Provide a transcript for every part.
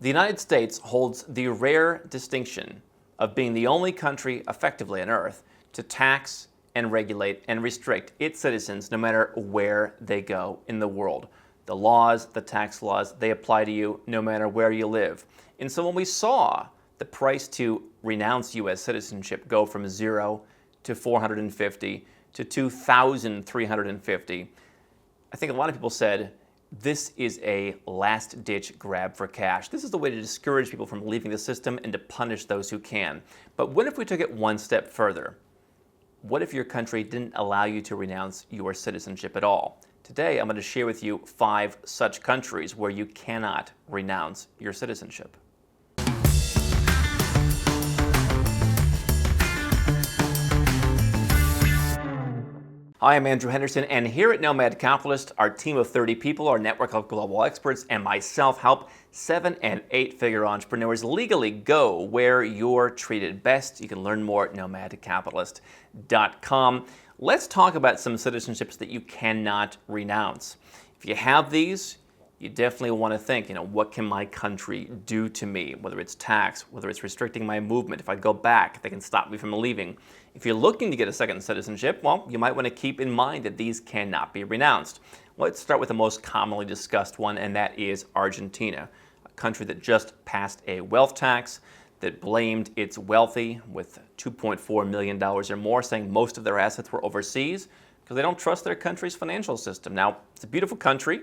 The United States holds the rare distinction of being the only country effectively on Earth to tax and regulate and restrict its citizens no matter where they go in the world. The laws, the tax laws, they apply to you no matter where you live. And so when we saw the price to renounce U.S. citizenship go from 0 to 450 to 2,350, I think a lot of people said, this is a last-ditch grab for cash. This is the way to discourage people from leaving the system and to punish those who can. But what if we took it one step further? What if your country didn't allow you to renounce your citizenship at all? Today, I'm going to share with you 5 such countries where you cannot renounce your citizenship. Hi, I'm Andrew Henderson, and here at Nomad Capitalist, our team of 30 people, our network of global experts, and myself help 7- and 8-figure entrepreneurs legally go where you're treated best. You can learn more at nomadcapitalist.com. Let's talk about some citizenships that you cannot renounce. If you have these, you definitely want to think, what can my country do to me? Whether it's tax, whether it's restricting my movement. If I go back, they can stop me from leaving. If you're looking to get a second citizenship, well, you might want to keep in mind that these cannot be renounced. Let's start with the most commonly discussed one, and that is Argentina, a country that just passed a wealth tax that blamed its wealthy with $2.4 million or more, saying most of their assets were overseas because they don't trust their country's financial system. Now, it's a beautiful country,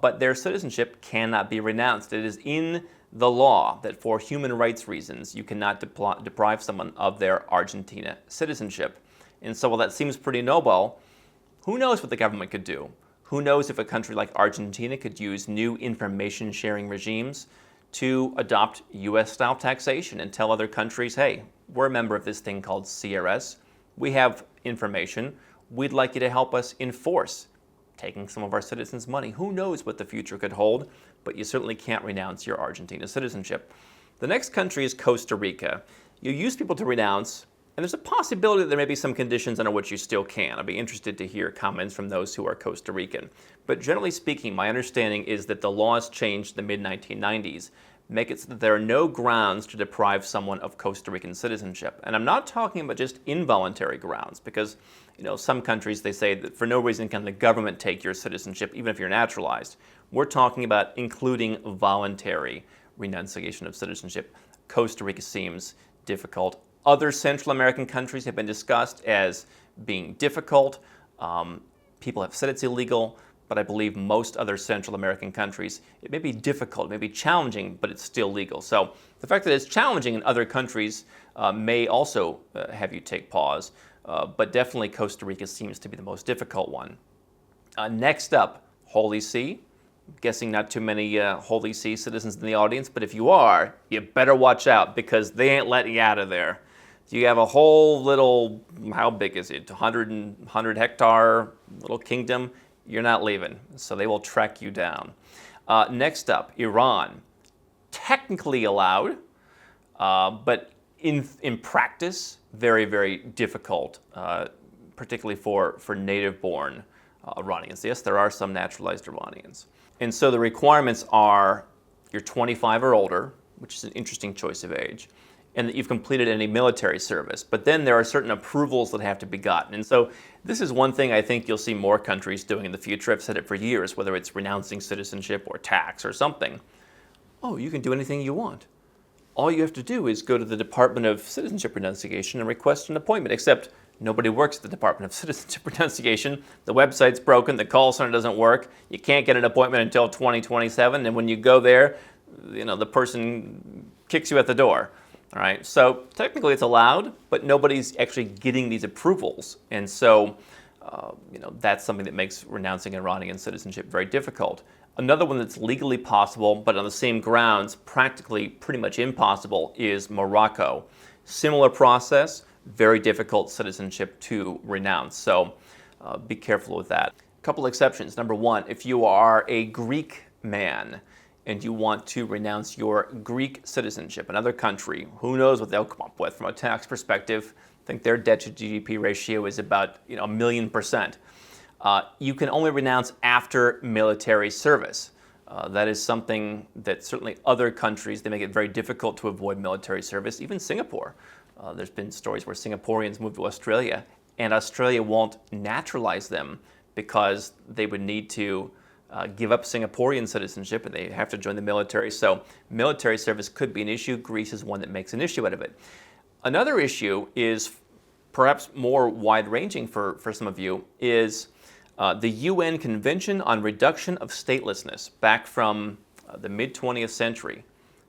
but their citizenship cannot be renounced. It is in the law that for human rights reasons, you cannot deprive someone of their Argentina citizenship. And so while that seems pretty noble, who knows what the government could do? Who knows if a country like Argentina could use new information sharing regimes to adopt US-style taxation and tell other countries, hey, we're a member of this thing called CRS. We have information. We'd like you to help us enforce taking some of our citizens' money. Who knows what the future could hold, but you certainly can't renounce your Argentina citizenship. The next country is Costa Rica. You use people to renounce, and there's a possibility that there may be some conditions under which you still can. I'd be interested to hear comments from those who are Costa Rican. But generally speaking, my understanding is that the laws changed in the mid-1990s, make it so that there are no grounds to deprive someone of Costa Rican citizenship. And I'm not talking about just involuntary grounds, because some countries, they say that for no reason can the government take your citizenship, even if you're naturalized. We're talking about including voluntary renunciation of citizenship. Costa Rica seems difficult. Other Central American countries have been discussed as being difficult. People have said it's illegal, but I believe most other Central American countries, it may be difficult, it may be challenging, but it's still legal. So the fact that it's challenging in other countries may also have you take pause, but definitely Costa Rica seems to be the most difficult one. Next up, Holy See. I'm guessing not too many Holy See citizens in the audience, but if you are, you better watch out because they ain't letting you out of there. You have a whole little, how big is it, 100 hectare little kingdom. You're not leaving, so they will track you down. Next up, Iran. Technically allowed, but in practice, very, very difficult, particularly for native-born Iranians. Yes, there are some naturalized Iranians. And so the requirements are you're 25 or older, which is an interesting choice of age, and that you've completed any military service. But then there are certain approvals that have to be gotten. And so this is one thing I think you'll see more countries doing in the future. I've said it for years, whether it's renouncing citizenship or tax or something. Oh, you can do anything you want. All you have to do is go to the Department of Citizenship Renunciation and request an appointment, except nobody works at the Department of Citizenship Renunciation. The website's broken, the call center doesn't work, you can't get an appointment until 2027, and when you go there, the person kicks you at the door. All right, so technically it's allowed, but nobody's actually getting these approvals. And so, that's something that makes renouncing Iranian citizenship very difficult. Another one that's legally possible, but on the same grounds, practically pretty much impossible, is Morocco. Similar process, very difficult citizenship to renounce. So be careful with that. A couple exceptions. Number one, if you are a Greek man, and you want to renounce your Greek citizenship, another country, who knows what they'll come up with from a tax perspective. I think their debt to GDP ratio is about 1,000,000%. You can only renounce after military service. That is something that certainly other countries, they make it very difficult to avoid military service, even Singapore. There's been stories where Singaporeans move to Australia, and Australia won't naturalize them because they would need to give up Singaporean citizenship and they have to join the military. So military service could be an issue. Greece is one that makes an issue out of it. Another issue is perhaps more wide-ranging for some of you, is the UN Convention on Reduction of Statelessness back from the mid-20th century.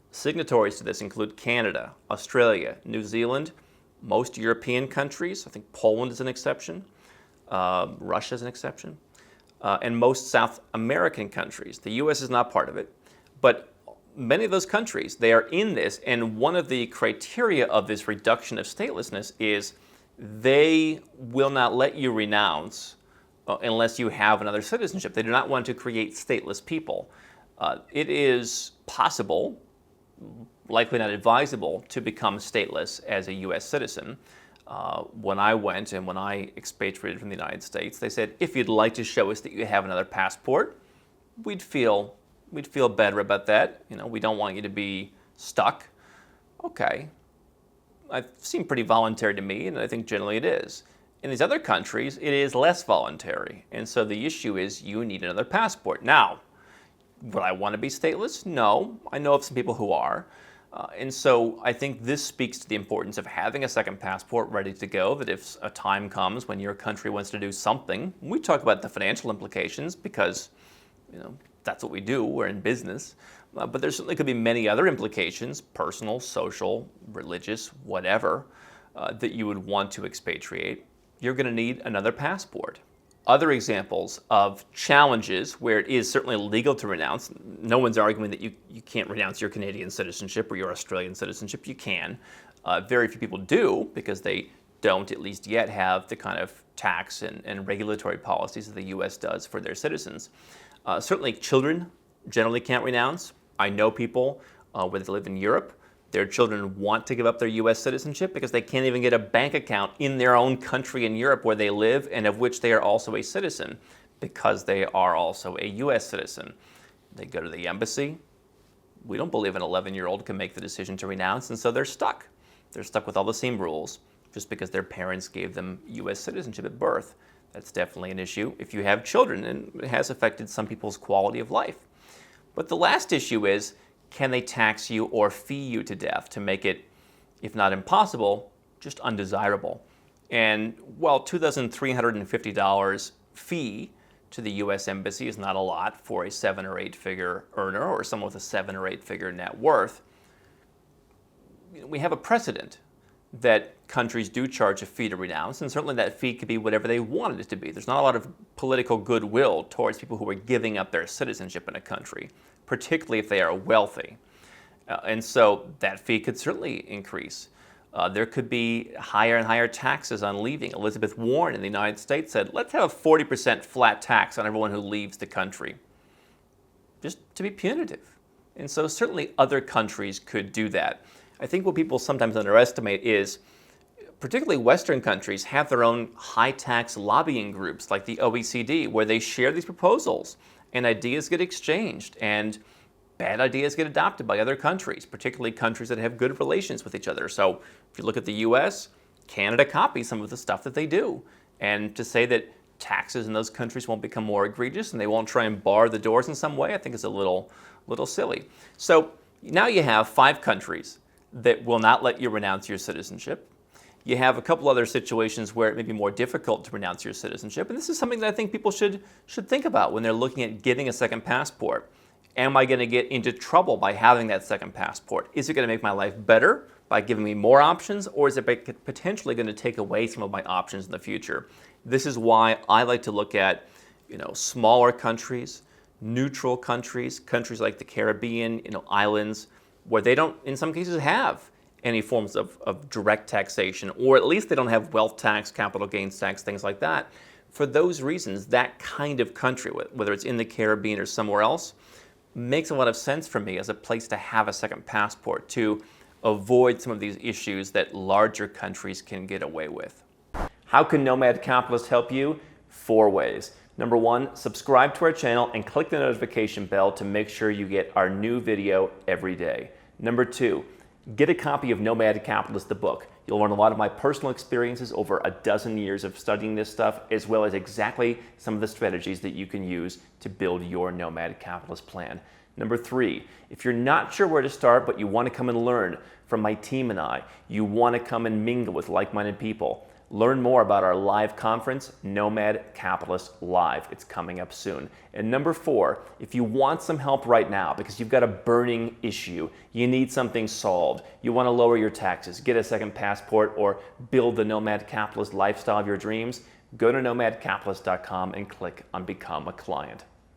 Signatories to this include Canada, Australia, New Zealand, most European countries. I think Poland is an exception. Russia is an exception. And most South American countries. The U.S. is not part of it. But many of those countries, they are in this. And one of the criteria of this reduction of statelessness is they will not let you renounce unless you have another citizenship. They do not want to create stateless people. It is possible, likely not advisable, to become stateless as a U.S. citizen. When I went and when I expatriated from the United States, they said, if you'd like to show us that you have another passport, we'd feel better about that. You know, we don't want you to be stuck. Okay. It seemed pretty voluntary to me, and I think generally it is. In these other countries, it is less voluntary. And so the issue is you need another passport. Now, would I want to be stateless? No. I know of some people who are. And so I think this speaks to the importance of having a second passport ready to go, that if a time comes when your country wants to do something, we talk about the financial implications because, you know, that's what we do. We're in business. But there certainly could be many other implications, personal, social, religious, whatever, that you would want to expatriate. You're going to need another passport. Other examples of challenges where it is certainly legal to renounce. No one's arguing that you can't renounce your Canadian citizenship or your Australian citizenship. You can. Very few people do because they don't, at least yet, have the kind of tax and regulatory policies that the U.S. does for their citizens. Certainly children generally can't renounce. I know people where they live in Europe. Their children want to give up their U.S. citizenship because they can't even get a bank account in their own country in Europe where they live and of which they are also a citizen because they are also a U.S. citizen. They go to the embassy. We don't believe an 11-year-old can make the decision to renounce, and so they're stuck. They're stuck with all the same rules just because their parents gave them U.S. citizenship at birth. That's definitely an issue if you have children, and it has affected some people's quality of life. But the last issue is, can they tax you or fee you to death to make it, if not impossible, just undesirable? And while $2,350 fee to the U.S. Embassy is not a lot for a 7 or 8 figure earner or someone with a 7 or 8 figure net worth, we have a precedent that countries do charge a fee to renounce, and certainly that fee could be whatever they wanted it to be. There's not a lot of political goodwill towards people who are giving up their citizenship in a country, particularly if they are wealthy. And so that fee could certainly increase. There could be higher and higher taxes on leaving. Elizabeth Warren in the United States said, let's have a 40% flat tax on everyone who leaves the country, just to be punitive. And so certainly other countries could do that. I think what people sometimes underestimate is, particularly Western countries have their own high-tax lobbying groups like the OECD, where they share these proposals and ideas get exchanged and bad ideas get adopted by other countries, particularly countries that have good relations with each other. So if you look at the US, Canada copies some of the stuff that they do. And to say that taxes in those countries won't become more egregious and they won't try and bar the doors in some way, I think is a little silly. So now you have 5 countries that will not let you renounce your citizenship. You have a couple other situations where it may be more difficult to renounce your citizenship, and this is something that I think people should think about when they're looking at getting a second passport. Am I going to get into trouble by having that second passport? Is it going to make my life better by giving me more options, or is it potentially going to take away some of my options in the future? This is why I like to look at, smaller countries, neutral countries, countries like the Caribbean, islands, where they don't, in some cases, have any forms of direct taxation, or at least they don't have wealth tax, capital gains tax, things like that. For those reasons, that kind of country, whether it's in the Caribbean or somewhere else, makes a lot of sense for me as a place to have a second passport to avoid some of these issues that larger countries can get away with. How can Nomad Capitalist help you? 4 ways. Number one, subscribe to our channel and click the notification bell to make sure you get our new video every day. Number two, get a copy of Nomad Capitalist, the book. You'll learn a lot of my personal experiences over a dozen years of studying this stuff, as well as exactly some of the strategies that you can use to build your Nomad Capitalist plan. Number three, if you're not sure where to start, but you want to come and learn from my team and I, you want to come and mingle with like-minded people, learn more about our live conference, Nomad Capitalist Live. It's coming up soon. And number four, if you want some help right now because you've got a burning issue, you need something solved, you want to lower your taxes, get a second passport, or build the Nomad Capitalist lifestyle of your dreams, go to nomadcapitalist.com and click on Become a Client.